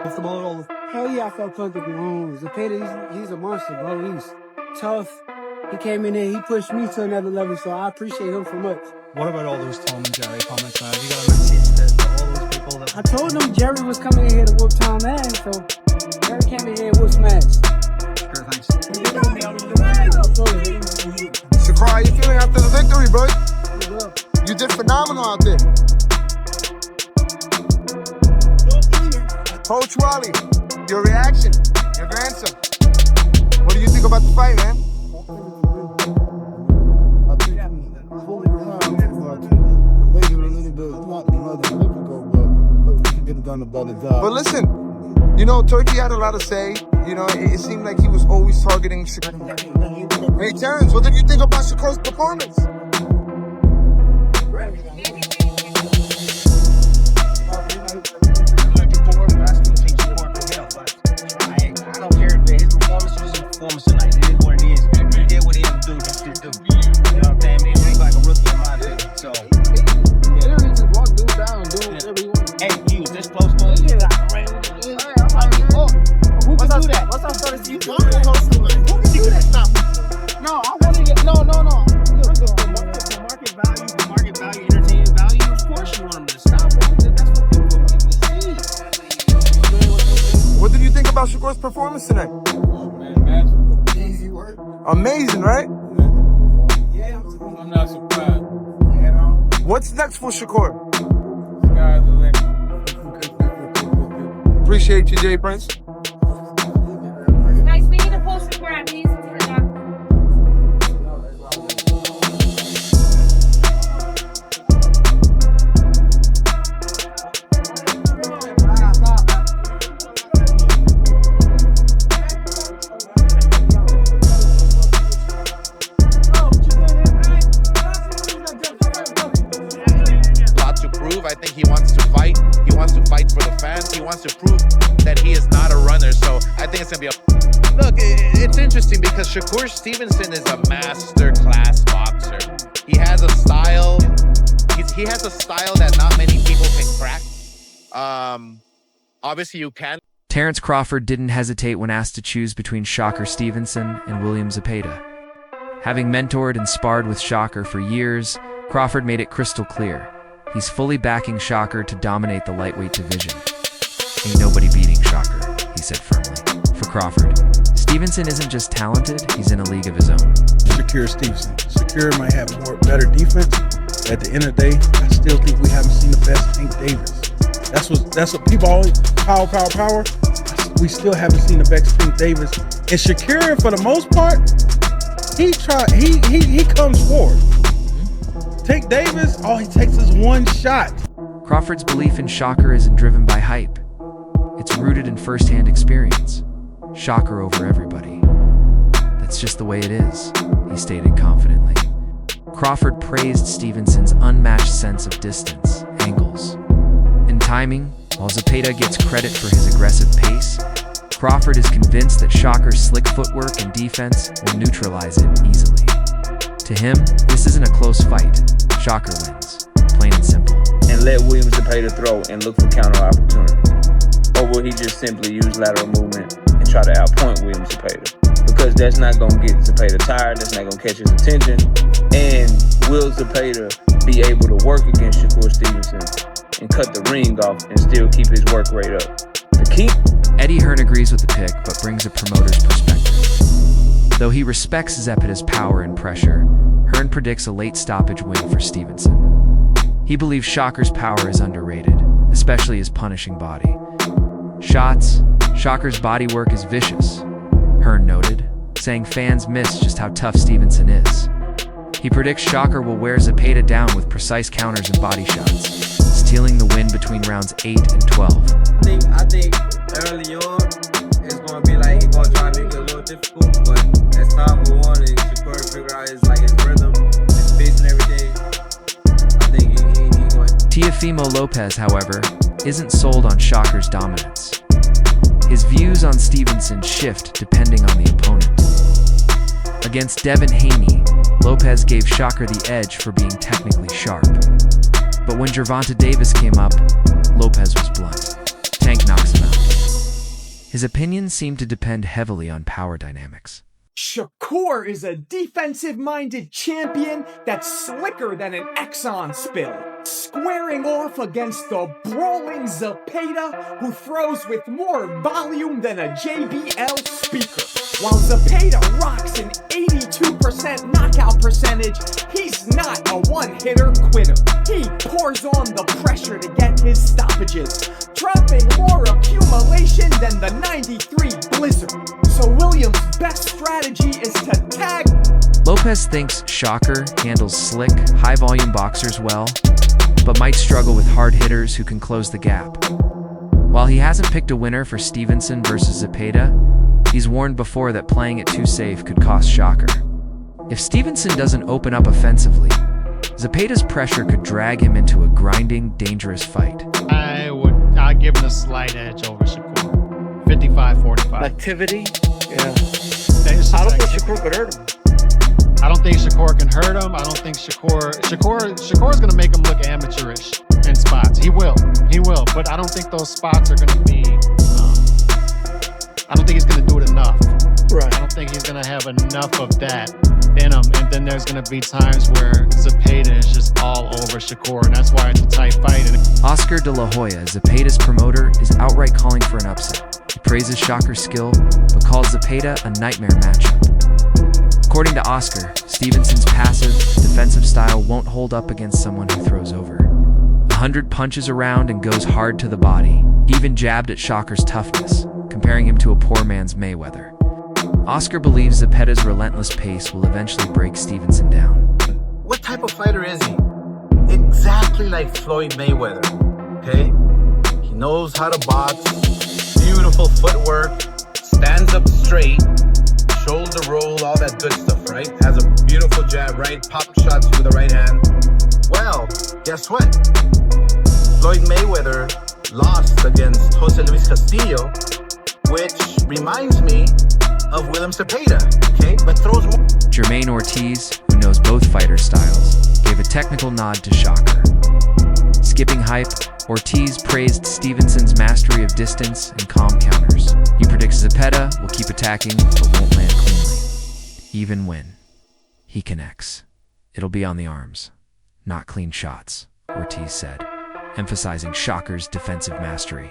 Comfortable? Hell yeah, I felt comfortable home. Zepeda, he's a monster, bro. He's tough. He came in there, he pushed me to another level, so I appreciate him so much. What about all those Tom and Jerry comments, man? You got a message to all those people that... I told them Jerry was coming in here to whoop Tom man, so Jerry came in here and whoop Smash. Sure, thanks. Shakur, how you feeling after the victory, bro? You did phenomenal out there. Coach Wally, your reaction, your grandson. What do you think about the fight, man? I think I'm fully proud of waiting a little bit, not another week ago, but we can get done a better job. But listen, you know, Turkey had a lot to say. You know, it seemed like he was always targeting Shakur. Hey, Terrence, what did you think about Shakur's performance? Performance tonight. It is what it is. He did what he had to do. Just do. You know what I'm saying? Man, he's like a rookie in my opinion. So, Yeah, he just walked dude down, doing whatever he wanted. hey, he was this close to him. Who can do that? What's up, sir? Who can do that? No, I want to get no. For market value, entertainment value. Of course, you want him to stop. That's what people need to see. What did you think about Shakur's performance tonight? Easy work. Amazing, right? Yeah, I'm not surprised. What's next for Shakur? Sky's the limit. Appreciate you, Jay Prince. Guys, we need a poster grab, please. I think he wants to fight. He wants to fight for the fans. He wants to prove that he is not a runner. So I think it's going to be a... Look, it's interesting because Shakur Stevenson is a masterclass boxer. He has a style. He has a style that not many people can crack. Obviously, you can. Terrence Crawford didn't hesitate when asked to choose between Shakur Stevenson and William Zepeda. Having mentored and sparred with Shakur for years, Crawford made it crystal clear. He's fully backing Shakur to dominate the lightweight division. Ain't nobody beating Shakur, he said firmly. For Crawford, Stevenson isn't just talented, he's in a league of his own. Shakur Stevenson. Shakur might have better defense. At the end of the day, I still think we haven't seen the best Tank Davis. That's what people always power. We still haven't seen the best Tank Davis. And Shakur, for the most part, he comes forward. Tank Davis, all he takes is one shot. Crawford's belief in Shakur isn't driven by hype. It's rooted in first-hand experience. Shakur over everybody. That's just the way it is, he stated confidently. Crawford praised Stevenson's unmatched sense of distance, angles, and timing, while Zepeda gets credit for his aggressive pace. Crawford is convinced that Shakur's slick footwork and defense will neutralize it easily. To him, this isn't a close fight. Shakur wins, plain and simple. And let William Zepeda throw and look for counter opportunities. Or will he just simply use lateral movement and try to outpoint William Zepeda? Because that's not going to get Zepeda tired, that's not going to catch his attention. And will Zepeda be able to work against Shakur Stevenson and cut the ring off and still keep his work rate up? The key? Eddie Hearn agrees with the pick, but brings a promoter's perspective. Though he respects Zepeda's power and pressure, Hearn predicts a late stoppage win for Stevenson. He believes Shakur's power is underrated, especially his punishing body. Shakur's body work is vicious, Hearn noted, saying fans miss just how tough Stevenson is. He predicts Shakur will wear Zepeda down with precise counters and body shots, stealing the win between rounds 8 and 12. I think early on, it's going to be like he's going to try to make it a little difficult, but as time goes on and Shakur figure out his rhythm, his pace and everything, I think he's going to... Teofimo Lopez, however, isn't sold on Shakur's dominance. His views on Stevenson shift depending on the opponent. Against Devin Haney, Lopez gave Shakur the edge for being technically sharp. But when Gervonta Davis came up, Lopez was blunt. Tank knocks him out. His opinions seem to depend heavily on power dynamics. Shakur is a defensive-minded champion that's slicker than an Exxon spill, squaring off against the brawling Zepeda, who throws with more volume than a JBL speaker. While Zepeda rocks an 82% knockout percentage, he's not a one-hitter quitter. He pours on the pressure to get his stoppages, dropping more accumulation than the 93 Blizzard. So William's best strategy is to tag. Lopez thinks Shakur handles slick, high-volume boxers well, but might struggle with hard hitters who can close the gap. While he hasn't picked a winner for Stevenson versus Zepeda, he's warned before that playing it too safe could cost Shakur. If Stevenson doesn't open up offensively, Zepeda's pressure could drag him into a grinding, dangerous fight. I'd give him a slight edge over Shakur. 55-45. Activity? Yeah. I don't think Shakur could hurt him. I don't think Shakur can hurt him. I don't think Shakur's going to make him look amateurish in spots. He will. But I don't think those spots are going to be, I don't think he's going to do it enough. Right. I don't think he's going to have enough of that in him. And then there's going to be times where Zepeda is just all over Shakur, and that's why it's a tight fight. Oscar De La Hoya, Zepeda's promoter, is outright calling for an upset. He praises Shakur's skill, but calls Zepeda a nightmare matchup. According to Oscar, Stevenson's passive, defensive style won't hold up against someone who throws over 100 punches around and goes hard to the body. He even jabbed at Shakur's toughness, comparing him to a poor man's Mayweather. Oscar believes Zepeda's relentless pace will eventually break Stevenson down. What type of fighter is he? Exactly like Floyd Mayweather, okay? He knows how to box, beautiful footwork, stands up straight, shoulder roll, all that good stuff, right? Has a beautiful jab, right? Pop shots with the right hand. Well, guess what? Floyd Mayweather lost against Jose Luis Castillo, which reminds me of William Zepeda, okay? But throws more. Jermaine Ortiz, who knows both fighter styles, gave a technical nod to Shakur. Skipping hype, Ortiz praised Stevenson's mastery of distance and calm counters. He predicts Zepeda will keep attacking but won't land cleanly. Even when he connects, it'll be on the arms, not clean shots, Ortiz said, emphasizing Shakur's defensive mastery.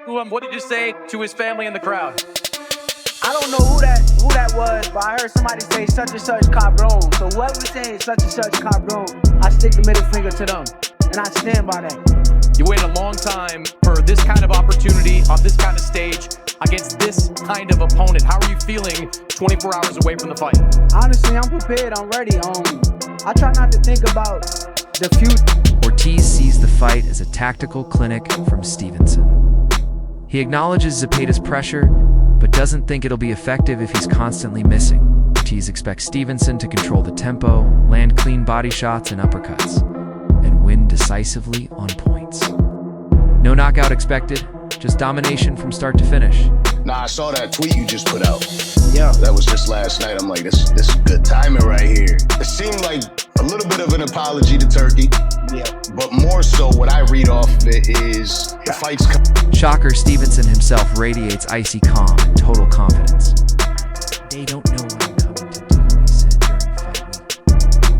What did you say to his family in the crowd? I don't know who that was, but I heard somebody say such and such cabron. So whoever said such and such cabron, I stick the middle finger to them, and I stand by that. You waited a long time for this kind of opportunity on this kind of stage against this kind of opponent. How are you feeling 24 hours away from the fight? Honestly, I'm prepared. I'm ready. I try not to think about the future. Ortiz sees the fight as a tactical clinic from Stevenson. He acknowledges Zepeda's pressure, but doesn't think it'll be effective if he's constantly missing. Ortiz expects Stevenson to control the tempo, land clean body shots and uppercuts, and win decisively on points. No knockout expected, just domination from start to finish. Nah, I saw that tweet you just put out. Yeah. That was just last night. I'm like, this is good timing right here. It seemed like a little bit of an apology to Turkey. Yeah. But more so, what I read off of it is the fight's Shakur Stevenson himself radiates icy calm and total confidence. They don't know what I'm coming to do, he said during fight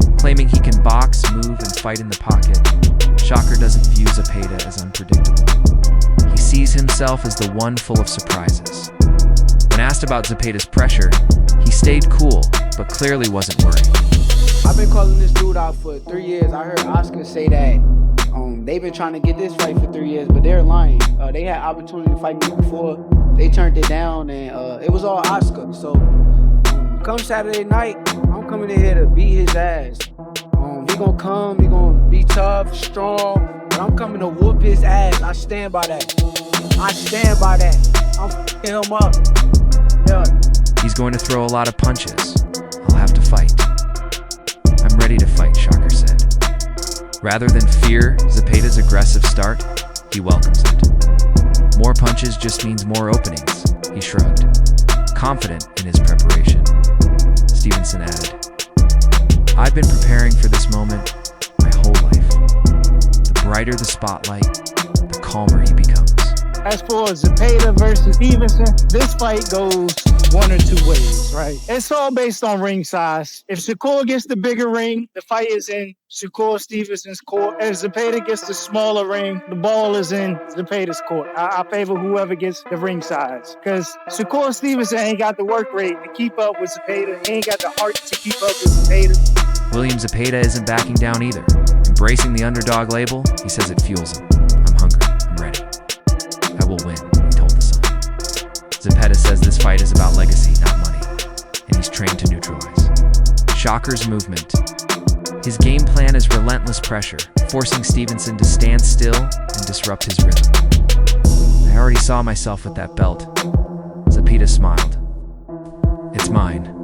week. Claiming he can box, move, and fight in the pocket, Shakur doesn't view Zepeda as unpredictable. He sees himself as the one full of surprises. When asked about Zepeda's pressure, he stayed cool, but clearly wasn't worried. I've been calling this dude out for 3 years. I heard Oscar say that they've been trying to get this fight for 3 years, but they're lying. They had opportunity to fight me before. They turned it down, and it was all Oscar. So come Saturday night, I'm coming in here to beat his ass. He gonna come, he gonna be tough, strong, but I'm coming to whoop his ass. I stand by that. I'm f***ing him up. Yeah. He's going to throw a lot of punches. I'll have to fight. I'm ready to fight, Shakur said. Rather than fear Zepeda's aggressive start, he welcomes it. More punches just means more openings, he shrugged. Confident in his preparation, Stevenson added, I've been preparing for this moment my whole life. The brighter the spotlight, calmer he becomes. As for Zepeda versus Stevenson, this fight goes one or two ways, right? It's all based on ring size. If Shakur gets the bigger ring, the fight is in Shakur Stevenson's court. If Zepeda gets the smaller ring, the ball is in Zepeda's court. I favor whoever gets the ring size. Because Shakur Stevenson ain't got the work rate to keep up with Zepeda. He ain't got the heart to keep up with Zepeda. William Zepeda isn't backing down either. Embracing the underdog label, he says it fuels him. I'm hungry. I'm ready. I will win, he told the Sun. Zepeda says this fight is about legacy, not money, and he's trained to neutralize. Shakur's movement. His game plan is relentless pressure, forcing Stevenson to stand still and disrupt his rhythm. I already saw myself with that belt. Zepeda smiled. It's mine.